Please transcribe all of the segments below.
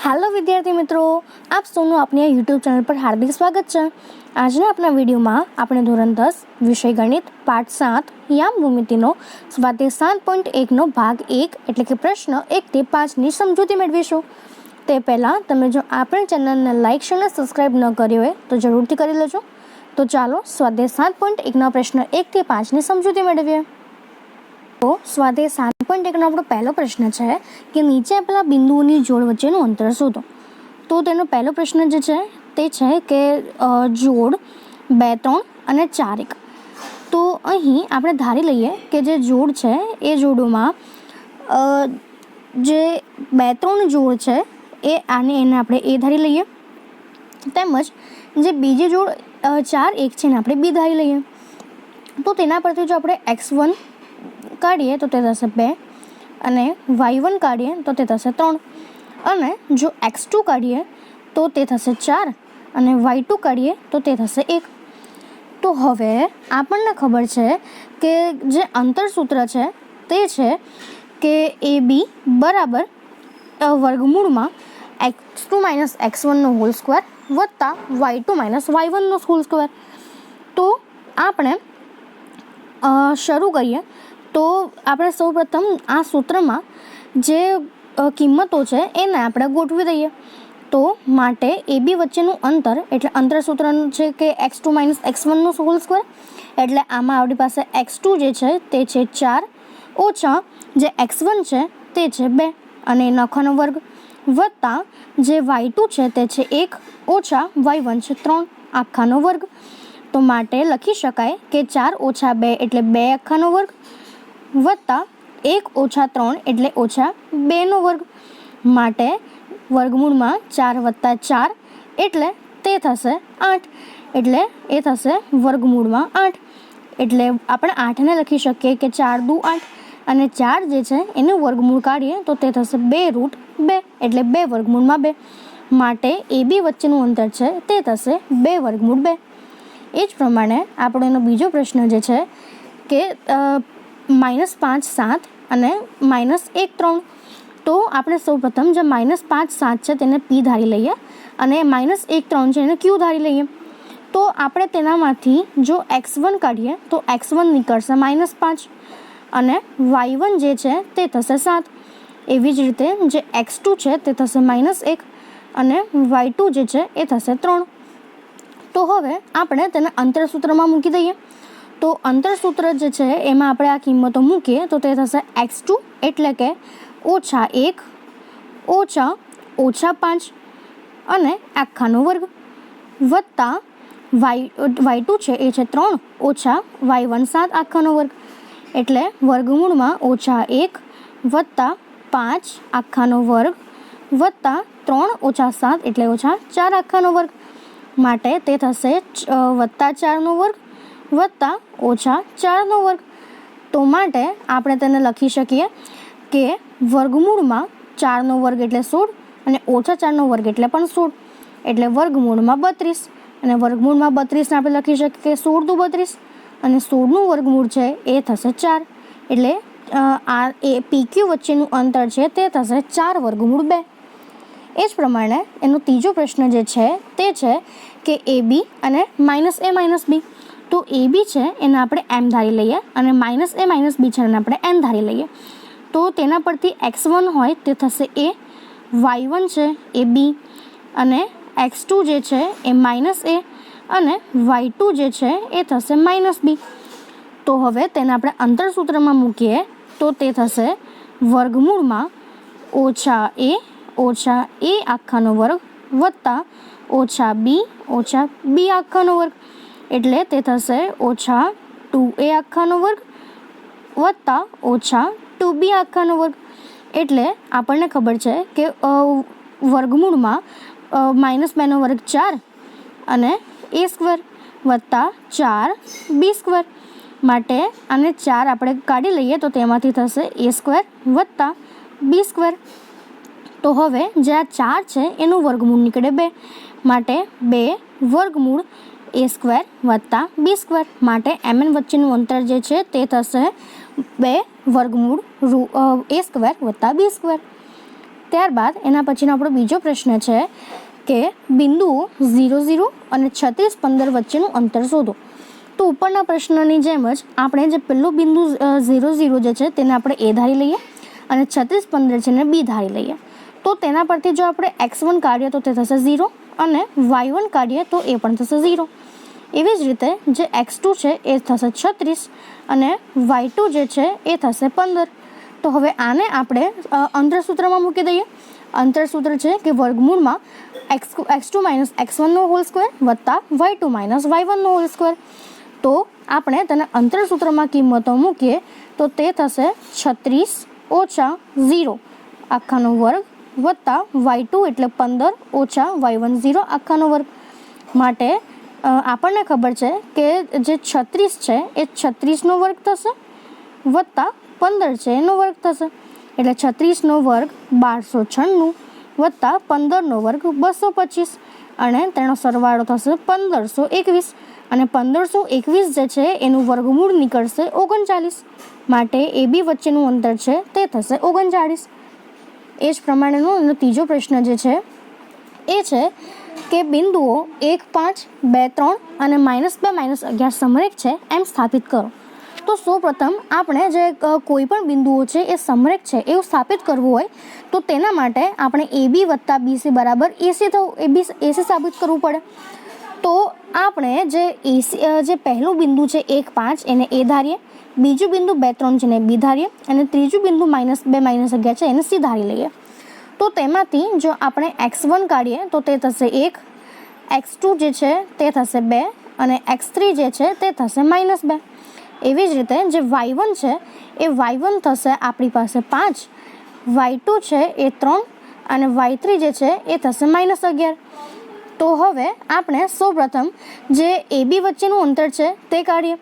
Hello विद्यार्थी मित्रों, आप सौનું अपने यूट्यूब चैनल पर हार्दिक स्वागत है। આજના આપણા વિડીયોમાં આપણે ધોરણ 10 વિષય ગણિત પાઠ 7 યામ ભૂમિતિનો સ્વાધ્યાય 7.1નો ભાગ 1 એટલે કે પ્રશ્ન 1 થી 5ની સમજૂતી મેળવીશું। તે પહેલાં તમે જો આપણી ચેનલને લાઇક શેર અને સબસ્ક્રાઇબ ન કર્યો હોય તો જરૂરથી કરી લેજો। તો ચાલો સ્વાધ્યાય 7.1ના પ્રશ્ન 1 થી 5ની સમજૂતી મેળવીએ। તો સ્વાધ્યાય 7.1નો આપણો પહેલો પ્રશ્ન છે કે નીચે આપેલા બિંદુઓની જોડ વચ્ચેનું અંતર શોધો। તો તેનો પહેલો પ્રશ્ન જે છે તે છે કે જોડ 2, 3 અને 4, 1। તો અહીં આપણે ધારી લઈએ કે જે જોડ છે એ જોડોમાં જે 2, 3 જોડ છે એને આપણે એ ધારી લઈએ, તેમજ જે બીજી જોડ 4, 1 છે એને આપણે બી ધારી લઈએ। તો તેના પરથી જો આપણે x1 કાઢીએ તો તે થશે 2 અને y1 કાઢીએ તો તે થશે 3 અને જો x2 કાઢીએ તો તે થશે 4 અને y2 કાઢીએ તો તે થશે 1। તો હવે આપણને ખબર છે કે જે અંતર સૂત્ર છે તે છે કે AB બરાબર વર્ગમૂળમાં x2 - x1નો હોલ સ્ક્વેર વત્તા y2 - y1નો હોલ સ્ક્વેર। તો આપણે શરૂ કરીએ તો આપણે સૌપ્રથમ આ સૂત્રમાં જે કિંમતો છે એને આપણે ગોઠવી દઈએ। તો માટે AB વચ્ચેનું અંતર એટલે અંતર સૂત્ર છે કે x2 - x1નો હોલ સ્ક્વેર, એટલે આમાં આપણી પાસે x2 જે છે તે છે 4 ઓછા જે x1 છે તે છે 2 અને એનો આખાનો વર્ગ વત્તા જે y2 છે તે છે 1 ઓછા y1 છે 3 આખાનો વર્ગ। તો માટે લખી શકાય કે 4 ઓછા 2 એટલે 2 આખાનો વર્ગ વત્તા 1 ઓછા 3 એટલે ઓછા 2નો વર્ગ। માટે વર્ગમૂળમાં 4 વત્તા 4 એટલે તે થશે 8, એટલે એ થશે વર્ગમૂળમાં 8। એટલે આપણે 8ને લખી શકીએ કે 4 દુ 8 અને 4 જે છે એનું વર્ગમૂળ કાઢીએ તો તે થશે 2√2 એટલે 2 વર્ગમૂળમાં 2। માટે AB વચ્ચેનું અંતર છે તે થશે 2 વર્ગમૂળ 2। એ જ પ્રમાણે આપણો એનો બીજો પ્રશ્ન જે છે કે -5, 7 અને -1, 3। તો આપણે સૌપ્રથમ જે -5, 7 છે તેને P ધારી લઈએ અને -1, 3 છે એને Q ધારી લઈએ। તો આપણે તેનામાંથી જો x1 કાઢીએ તો x1 નીકળશે -5 અને y1 જે છે તે થશે 7। એવી જ રીતે જે x2 છે તે થશે -1 અને y2 જે છે એ થશે 3। તો હવે આપણે તેને અંતર સૂત્રમાં મૂકી દઈએ। તો અંતર સૂત્ર જે છે એમાં આપણે આ કિંમતો મૂકીએ તો તે થશે x2 એટલે કે -1 ઓછા -5 અને આખાનો વર્ગ વત્તા y2 છે એ છે 3 ઓછા y1 7 આખાનો વર્ગ એટલે વર્ગમૂળમાં -1 વત્તા 5 આખાનો વર્ગ વત્તા 3 ઓછા 7 એટલે ઓછા 4 આખાનો વર્ગ। માટે તે થશે વત્તા 4નો વર્ગ વત્તા ઓછા 4નો વર્ગ। તો માટે આપણે તેને લખી શકીએ કે વર્ગમૂળમાં 4નો વર્ગ એટલે 16 અને ઓછા 4નો વર્ગ એટલે પણ 16 એટલે વર્ગમૂળમાં 32 અને વર્ગમૂળમાં 32ને આપણે લખી શકીએ કે 16 દુ 32 અને 16નું વર્ગમૂળ છે એ થશે 4 એટલે PQ વચ્ચેનું અંતર છે તે થશે 4 વર્ગમૂળ 2। એ જ પ્રમાણે એનો ત્રીજો પ્રશ્ન જે છે તે છે કે AB અને -a - b। તો AB છે એને આપણે m ધારી લઈએ અને -a - b છે એને આપણે n ધારી લઈએ। તો તેના પરથી x1 હોય તે થશે a, y1 છે એ b અને x2 જે છે એ -a અને y2 જે છે એ થશે -b। તો હવે તેને આપણે અંતર સૂત્રમાં મૂકીએ તો તે થશે વર્ગમૂળમાં ઓછા a આખાનો વર્ગ વત્તા ઓછા b આખાનો વર્ગ એટલે તે થશે ઓછા 2a આખાનો વર્ગ વત્તા ઓછા 2b આખાનો વર્ગ। એટલે આપણને ખબર છે કે વર્ગમૂળમાં -2નો વર્ગ 4 અને a સ્ક્વેર વત્તા 4b સ્ક્વેર। માટે આને 4 આપણે કાઢી લઈએ તો તેમાંથી થશે a સ્ક્વેર વત્તા b સ્ક્વેર। તો હવે જે આ 4 છે એનું વર્ગમૂળ નીકળે 2 માટે 2 વર્ગમૂળ a સ્ક્વેર વત્તા b સ્ક્વેર। માટે mn વચ્ચેનું અંતર જે છે તે થશે 2 વર્ગમૂળ a સ્ક્વેર વત્તા b સ્ક્વેર। ત્યારબાદ એના પછીનો આપણો બીજો પ્રશ્ન છે કે બિંદુઓ 0, 0 અને 36, 15 વચ્ચેનું અંતર શોધો. તો ઉપરના પ્રશ્નની જેમ જ આપણે જે પહેલું બિંદુ 0, 0 જે છે તેને આપણે એ ધારી લઈએ અને 36, 15 છે ને બી ધારી લઈએ. તો તેના પરથી જો આપણે x1 કાઢીએ તો તે થશે 0 અને y1 કાઢીએ તો એ પણ થશે 0. એવી જ રીતે જે x2 છે એ થશે 36 અને y2 જે છે એ થશે 15. તો હવે આને આપણે અંતરસૂત્રમાં મૂકી દઈએ. અંતરસૂત્ર છે કે વર્ગમૂળમાં x2 માઇનસ x1નો હોલ સ્ક્વેર વત્તા y2 માઇનસ y1નો હોલ સ્ક્વેર. તો આપણે તેને અંતરસૂત્રમાં કિંમતો મૂકીએ તો તે થશે 36 ઓછા 0 આખાનો વર્ગ વત્તા y2 એટલે 15 ઓછા y1 0 આખાનો વર્ગ. માટે આપણને ખબર છે કે જે 36 છે એ 36નો વર્ગ થશે વત્તા 15 છે એનો વર્ગ થશે. એટલે 36નો વર્ગ 1296 વત્તા 15નો વર્ગ 225 અને તેનો સરવાળો થશે 1521 અને 1521 જે છે એનું વર્ગમૂળ નીકળશે 39. માટે એ બી વચ્ચેનું અંતર છે તે થશે 39. એ જ પ્રમાણેનો એનો ત્રીજો પ્રશ્ન જે છે એ છે કે બિંદુઓ 1, 5, 2, 3 અને -2, -11 સમરેખ છે એમ સ્થાપિત કરો. તો સૌપ્રથમ આપણે જે કોઈ પણ બિંદુઓ છે એ સમરેખ છે એવું સ્થાપિત કરવું હોય તો તેના માટે આપણે AB વત્તા BC બરાબર AC સાબિત કરવું પડે. તો આપણે જે પહેલું બિંદુ છે 1, 5 એને એ ધારીએ, બીજું બિંદુ 2, 3 છે એને બી ધારીએ અને ત્રીજું બિંદુ -2, -11 છે એને સી ધારી લઈએ. તો તેમાંથી જો આપણે x1 કાઢીએ તો તે થશે 1, x2 જે છે તે થશે 2 અને x3 જે છે તે થશે -2. એવી જ રીતે જે y1 છે એ y1 થશે આપણી પાસે 5, y2 છે એ 3 અને y3 જે છે એ થશે -11. તો હવે આપણે સૌપ્રથમ જે AB વચ્ચેનું અંતર છે તે કાઢીએ.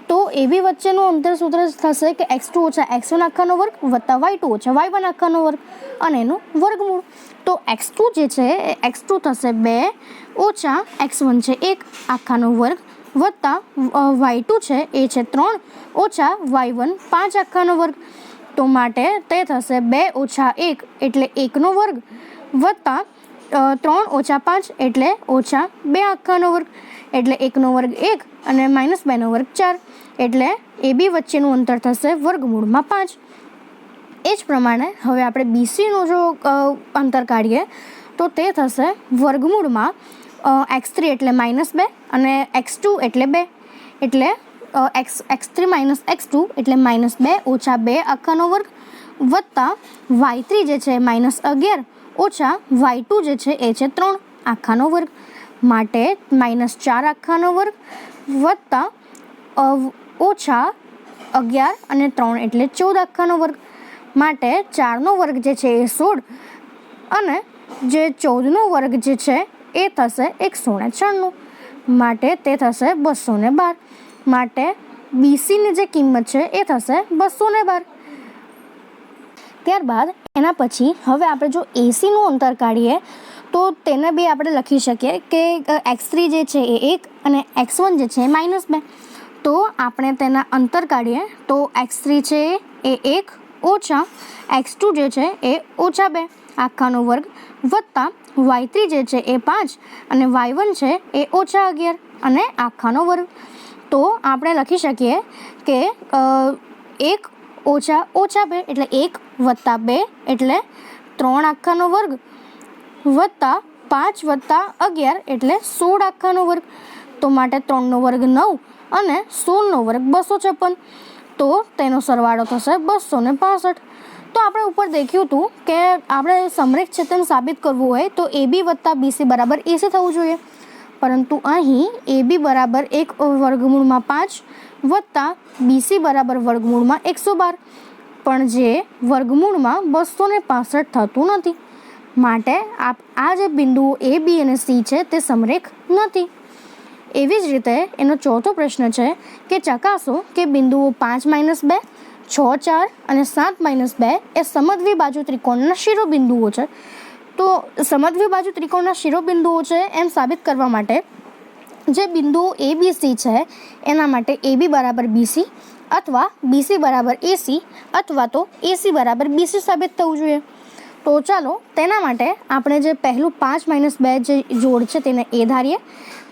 તો AB વચ્ચેનું અંતર સૂત્ર થશે કે x2 ઓછા x1 આખાનો વર્ગ વત્તા y2 ઓછા y1 આખાનો વર્ગ અને એનું વર્ગમૂળ. તો x2 જે છે એ x2 થશે 2 ઓછા x1 છે 1 આખાનો વર્ગ વત્તા y2 છે એ છે 3 ઓછા y1 5 આખાનો વર્ગ. તો માટે તે થશે 2 ઓછા 1 એટલે 1નો વર્ગ વત્તા 3 ઓછા 5 એટલે ઓછા 2 આખાનો વર્ગ એટલે 1નો વર્ગ 1 અને -2નો વર્ગ 4 એટલે AB વચ્ચેનું અંતર થશે વર્ગમૂળમાં 5. એ જ પ્રમાણે હવે આપણે BCનું જો અંતર કાઢીએ તો તે થશે વર્ગમૂળમાં x3 એટલે -2 અને x2 એટલે 2 એટલે x3 માઇનસ x2 એટલે -2 ઓછા 2 આખાનો વર્ગ વત્તા y3 જે છે -11 ઓછા y2 જે છે એ છે 3 આખાનો વર્ગ. માટે -4 આખાનો વર્ગ વત્તા ઓછા 11 અને 3 એટલે 14 આખાનો વર્ગ. માટે 4નો વર્ગ જે છે એ 16 અને જે 14નો વર્ગ જે છે એ થશે 196. માટે તે થશે 212. માટે BCની જે કિંમત છે એ થશે 212. ત્યારબાદ એના પછી હવે આપણે જો ACનું અંતર કાઢીએ તો તેને બી આપણે લખી શકીએ કે x3 જે છે એ 1 અને x1 જે છે એ -2. તો આપણે તેના અંતર કાઢીએ તો x3 છે એ 1 ઓછા x2 જે છે એ ઓછા 2 આખાનો વર્ગ વત્તા y3 જે છે એ 5 અને y1 છે એ ઓછા 11 અને આખાનો વર્ગ. તો આપણે લખી શકીએ કે 1 ઓછા 2 એટલે 1 વત્તા 2 એટલે 3 આખાનો વર્ગ વત્તા 5 વત્તા 11 એટલે 16 આખાનો વર્ગ. તો માટે 3નો વર્ગ 9 અને 16નો વર્ગ 256. તો તેનો સરવાળો થશે 265. તો આપણે ઉપર દેખ્યું હતું કે આપણે સમરેખ છે તેમ સાબિત કરવું હોય તો AB વત્તા BC બરાબર AC થવું જોઈએ. પરંતુ અહીં AB બરાબર 1 વર્ગમૂળમાં 5 વત્તા BC બરાબર વર્ગમૂળમાં 112 પણ જે વર્ગમૂળમાં 265 થતું નથી. માટે આ જે બિંદુઓ A, B અને C છે તે સમરેખ નથી. એવી જ રીતે એનો ચોથો પ્રશ્ન છે કે ચકાસો કે બિંદુઓ 5 - 2, 6, 4 અને 7 - 2 એ સમદ્વિ બાજુ ત્રિકોણના શિરોબિંદુઓ છે. તો સમદ્વિ બાજુ ત્રિકોણના શિરોબિંદુઓ છે એમ સાબિત કરવા માટે જે બિંદુઓ ABC છે એના માટે AB બરાબર BC અથવા BC બરાબર AC અથવા તો AC બરાબર BC સાબિત થવું જોઈએ. તો ચાલો તેના માટે આપણે જે પહેલું 5 - 2 જે જોડ છે તેને એ ધારીએ,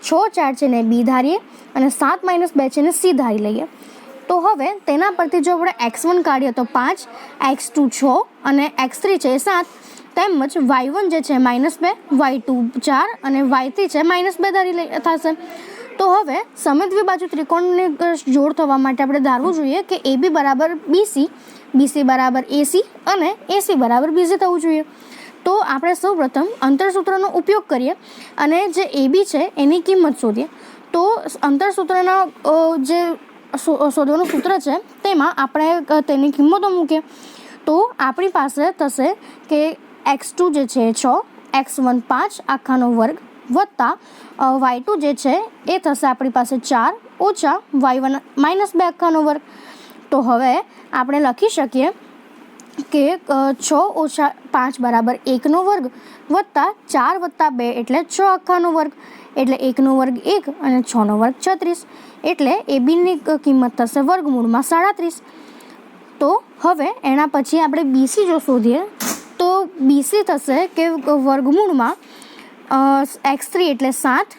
6 4 છે ને બી ધારીએ અને 7 - 2 છે ને સી ધારી લઈએ. તો હવે તેના પરથી જો આપણે x1 કાઢીએ તો 5, x2 6 અને x3 છે 7, તેમજ y1 જે છે -2, y2 4 અને y3 છે -2 ધારી થશે. તો હવે સમદ્વિબાજુ ત્રિકોણની જોડ થવા માટે આપણે ધારવું જોઈએ કે AB બરાબર BC, BC બરાબર AC અને AC બરાબર BC થવું જોઈએ. તો આપણે સૌપ્રથમ અંતરસૂત્રનો ઉપયોગ કરીએ અને જે AB છે એની કિંમત શોધીએ. તો અંતરસૂત્રના જે શોધવાનું સૂત્ર છે તેમાં આપણે તેની કિંમતો મૂકીએ. તો આપણી પાસે થશે કે x2 જે છે 6, x1 5 આખાનો વર્ગ વત્તા y2 જે છે એ થશે આપણી પાસે 4 ઓછા y1 -2 આખાનો વર્ગ. તો હવે આપણે લખી શકીએ કે 6 ઓછા 5 બરાબર 1નો વર્ગ વત્તા 4 વત્તા 2 એટલે 6 આખાનો વર્ગ, એટલે 1નો વર્ગ 1 અને 6નો વર્ગ 36, એટલે એબીની કિંમત થશે વર્ગમૂળમાં 37. તો હવે એના પછી આપણે બીસી જો શોધીએ તો બીસી થશે કે વર્ગમૂળમાં x3 એટલે 7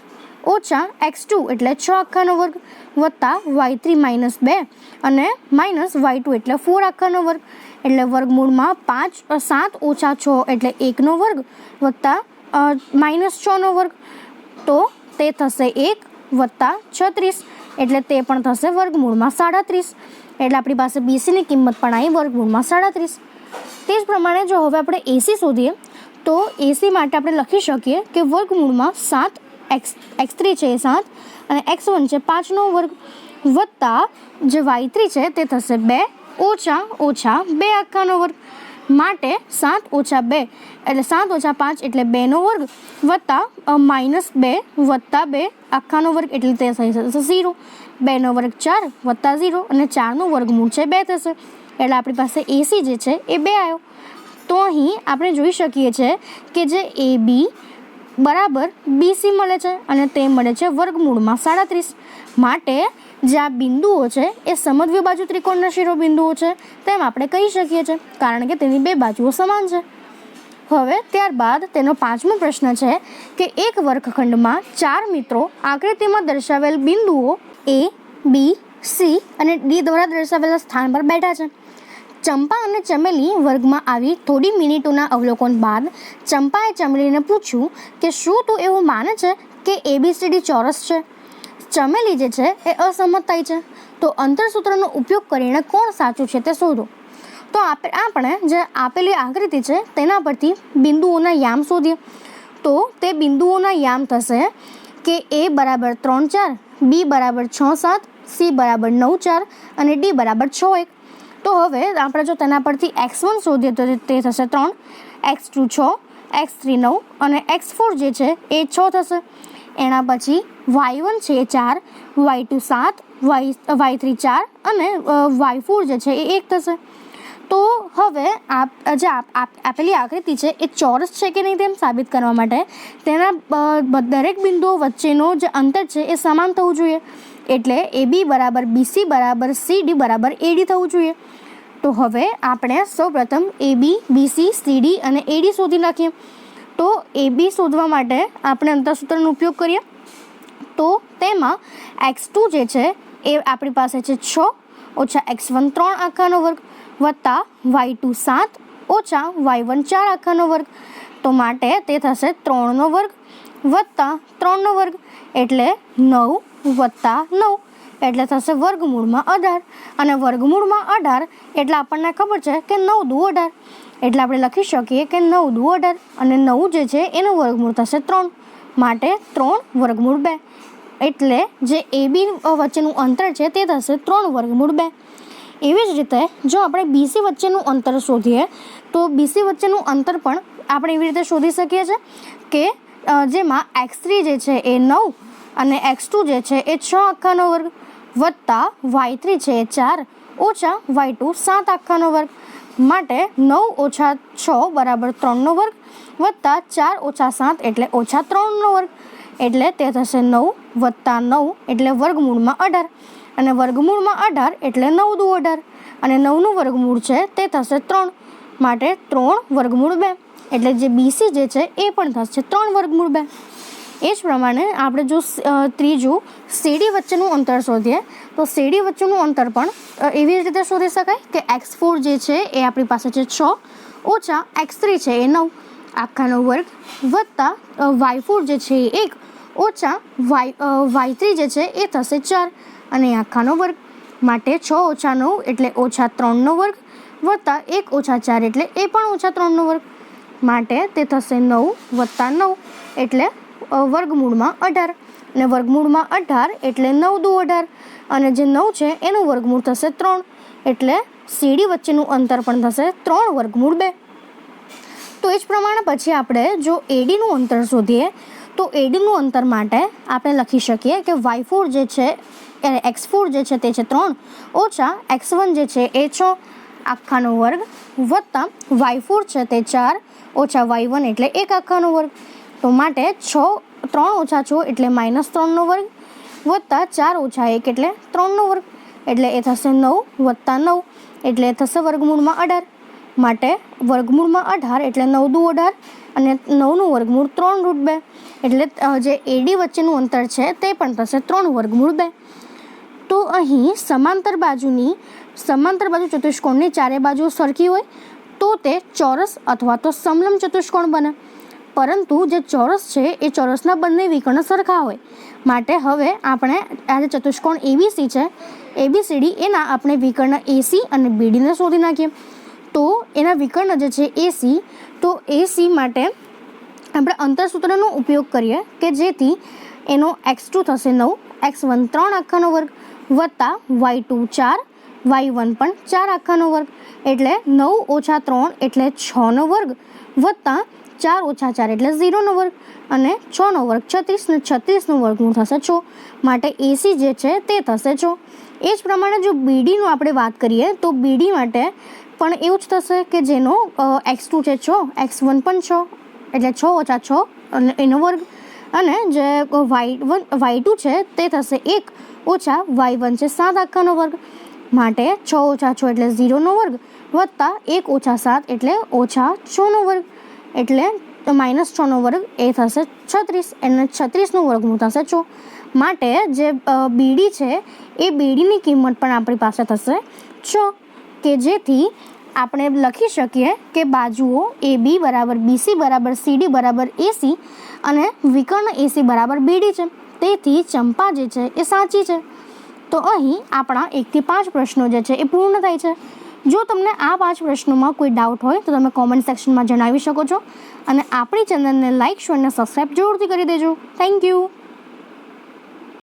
ઓછા x2 એટલે 6 આખાનો વર્ગ વત્તા y3 -2 અને -y2 એટલે 4 આખાનો વર્ગ, એટલે વર્ગમૂળમાં 7 ઓછા 6 એટલે 1નો વર્ગ વત્તા -6નો વર્ગ. તો તે થશે 1 વત્તા 36, એટલે તે પણ થશે વર્ગમૂળમાં 37. એટલે આપણી પાસે બીસીની કિંમત પણ આવી વર્ગમૂળમાં 37. તે જ પ્રમાણે જો હવે આપણે એસી શોધીએ તો એસી માટે આપણે લખી શકીએ કે વર્ગમૂળમાં 7, x3 છે 7 અને x1 છે 5નો વર્ગ વત્તા જે y3 છે તે થશે 2 ઓછા 2 આખાનો વર્ગ, માટે 7 ઓછા 2 એટલે 7 ઓછા 5 એટલે 2નો વર્ગ વત્તા -2 વત્તા 2 આખાનો વર્ગ એટલે તે થઈ જશે 0. 2નો વર્ગ 4 વત્તા 0 અને 4નું વર્ગમૂળ છે 2 થશે. એટલે આપણી પાસે એસી જે છે એ 2 આવ્યો. તો અહીં આપણે જોઈ શકીએ છીએ કે જે AB બરાબર BC મળે છે અને તે મળે છે વર્ગમૂળમાં 37. માટે જે આ બિંદુઓ છે એ સમદ્વિબાજુ ત્રિકોણના શિરોબિંદુઓ છે તેમ આપણે કહી શકીએ છીએ, કારણ કે તેની બે બાજુઓ સમાન છે. હવે ત્યારબાદ તેનો 5મો પ્રશ્ન છે કે એક વર્ગખંડમાં 4 મિત્રો આકૃતિમાં દર્શાવેલ બિંદુઓ A, B, C અને D દ્વારા દર્શાવેલા સ્થાન પર બેઠા છે. ચંપા અને ચમેલી વર્ગમાં આવી થોડી મિનિટોના અવલોકન બાદ ચંપાએ ચમેલીને પૂછ્યું કે શું તું એવું માને છે કે ABCD ચોરસ છે? ચમેલી જે છે એ અસંમત થાય છે. તો અંતરસૂત્રનો ઉપયોગ કરીને કોણ સાચું છે તે શોધો. તો આપણે જે આપેલી આકૃતિ છે તેના પરથી બિંદુઓના યામ શોધીએ. તો તે બિંદુઓના યામ થશે કે A બરાબર 3 4, B બરાબર 6 7, C બરાબર 9 4 અને D બરાબર 6 1. તો હવે આપણે જો તેના પરથી x1 શોધીએ તો તે થશે 3, x2 6, x3 9 અને x4 જે છે એ 6 થશે. એના પછી y1 છે 4, y2 7, y3 4 અને y4 જે છે એ 1 થશે. તો હવે જે આપેલી આકૃતિ છે એ ચોરસ છે કે નહીં તેમ સાબિત કરવા માટે તેના દરેક બિંદુઓ વચ્ચેનો જે અંતર છે એ સમાન થવું જોઈએ. એટલે AB બરાબર BC બરાબર CD બરાબર AD થવું જોઈએ. તો હવે આપણે સૌપ્રથમ AB, BC, CD અને AD શોધી નાખીએ. તો AB શોધવા માટે આપણે અંતરસૂત્રનો ઉપયોગ કરીએ. તો તેમાં x2 જે છે એ આપણી પાસે છે 6 ઓછા x1 3 આખાનો વર્ગ વત્તા y2 7 ઓછા y1 4 આખાનો વર્ગ. તો માટે તે થશે 3નો વર્ગ વત્તા 3નો વર્ગ એટલે 9 વત્તા 9 એટલે થશે વર્ગમૂળમાં 18. અને વર્ગમૂળમાં 18 એટલે આપણને ખબર છે કે 9 દુ 18. એટલે આપણે લખી શકીએ કે 9 દુ 18 અને 9 જે છે એનું વર્ગમૂળ થશે 3, માટે 3 વર્ગમૂળ 2. એટલે જે AB વચ્ચેનું અંતર છે તે થશે 3 વર્ગમૂળ 2. એવી જ રીતે જો આપણે BC વચ્ચેનું અંતર શોધીએ તો BC વચ્ચેનું અંતર પણ આપણે એવી રીતે શોધી શકીએ છીએ કે જેમાં x3 જે છે એ 9 અને x2 જે છે એ 6 આખાનો વર્ગ વત્તા y3 છે એ 4 ઓછા y2 7 આખાનો વર્ગ. માટે 9 ઓછા 6 બરાબર 3નો વર્ગ વત્તા 4 ઓછા 7 એટલે ઓછા 3નો વર્ગ. એટલે તે થશે 9 વત્તા 9 એટલે વર્ગમૂળમાં 18 અને વર્ગમૂળમાં 18 એટલે 9 દુ 18 અને 9નું વર્ગમૂળ છે તે થશે 3, માટે 3 વર્ગમૂળ 2. એટલે જે BC જે છે એ પણ થશે 3 વર્ગમૂળ 2. એ જ પ્રમાણે આપણે જો ત્રીજું CD વચ્ચેનું અંતર શોધીએ તો CD વચ્ચેનું અંતર પણ એવી રીતે શોધી શકાય કે x4 જે છે એ આપણી પાસે છે 6 ઓછા x3 છે એ 9 આખાનો વર્ગ વત્તા y4 જે છે એ 1 ઓછા y3 જે છે એ થશે 4 અને આખાનો વર્ગ. માટે 6 ઓછા 9 એટલે ઓછા 3નો વર્ગ વત્તા 1 ઓછા 4 એટલે એ પણ ઓછા 3નો વર્ગ. માટે તે થશે 9 વત્તા 9 એટલે વર્ગમૂળમાં 18 અને વર્ગમૂળમાં 18 એટલે 9 દુ 18 અને જે 9 છે એનું વર્ગમૂળ થશે 3 એટલે CD વચ્ચેનું અંતર પણ થશે 3 વર્ગમૂળ 2. તો એ જ પ્રમાણે પછી આપણે જો ADનું અંતર શોધીએ તો ADનું અંતર માટે આપણે લખી શકીએ કે y4 જે છે x4 જે છે તે છે 3 ઓછા x1 જે છે એ 6 આખાનો વર્ગ વત્તા y4 છે તે 4 ઓછા y1 એટલે 1 આખાનો વર્ગ. તો માટે 3 ઓછા 6 એટલે -3નો વર્ગ વત્તા 4 ઓછા 1 એટલે 3નો વર્ગ એટલે એ થશે 9 વત્તા 9 એટલે એ થશે વર્ગમૂળમાં 18. માટે વર્ગમૂળમાં 18 એટલે 9 દુ 18 અને 9નું વર્ગમૂળ 3√2 એટલે જે AD વચ્ચેનું અંતર છે તે પણ થશે 3 વર્ગમૂળ 2. તો અહીં સમાંતર બાજુ ચતુષ્કોણની ચારે બાજુ સરખી હોય તો તે ચોરસ અથવા તો સમલંબ ચતુષ્કોણ બને. પરંતુ જે ચોરસ છે એ ચોરસના બંને વિકર્ણ સરખા હોય. માટે હવે આપણે આ જે ચતુષ્કોણ ABC છે ABCD એના આપણે વિકર્ણ AC અને BDને શોધી નાખીએ. તો એના વિકર્ણ જે છે AC તો AC માટે આપણે અંતરસૂત્રનો ઉપયોગ કરીએ કે જેથી એનો x2 થશે 9 x1 3 આખાનો વર્ગ વત્તા y2 4 y1 પણ 4 આખાનો વર્ગ એટલે 9 ઓછા 3 એટલે 6નો વર્ગ વત્તા 4 ઓછા 4 એટલે 0નો વર્ગ અને 6નો વર્ગ 36 ને 36નું વર્ગમૂળ થશે 6. માટે AC જે છે તે થશે 6. એ જ પ્રમાણે જો BDનું આપણે વાત કરીએ તો BD માટે પણ એવું જ થશે કે જેનો x2 છે 6 x1 પણ 6 એટલે 6 ઓછા 6 અને એનો વર્ગ અને જે y2 છે તે થશે 1 ઓછા y1 છે 7 આખાનો વર્ગ. માટે 6 ઓછા 6 એટલે 0નો વર્ગ વત્તા 1 ઓછા 7 એટલે ઓછા 6નો વર્ગ એટલે -6નો વર્ગ એ થશે 36 અને 36નું વર્ગમૂળ થશે 6. માટે જે BD છે એ BDની કિંમત પણ આપણી પાસે થશે 6 કે જેથી આપણે લખી શકીએ કે બાજુઓ AB બરાબર BC બરાબર CD બરાબર AC અને વિકર્ણ AC બરાબર BD છે. તેથી ચંપા જે છે એ સાચી છે. તો અહીં આપણા 1 થી 5 પ્રશ્નો જે છે એ પૂર્ણ થાય છે. જો તમને આ 5 પ્રશ્નોમાં કોઈ ડાઉટ હોય તો તમે કોમેન્ટ સેક્શનમાં જણાવી શકો છો અને આપણી ચેનલને લાઇક શેર અને સબસ્ક્રાઈબ જરૂરથી કરી દેજો. Thank you.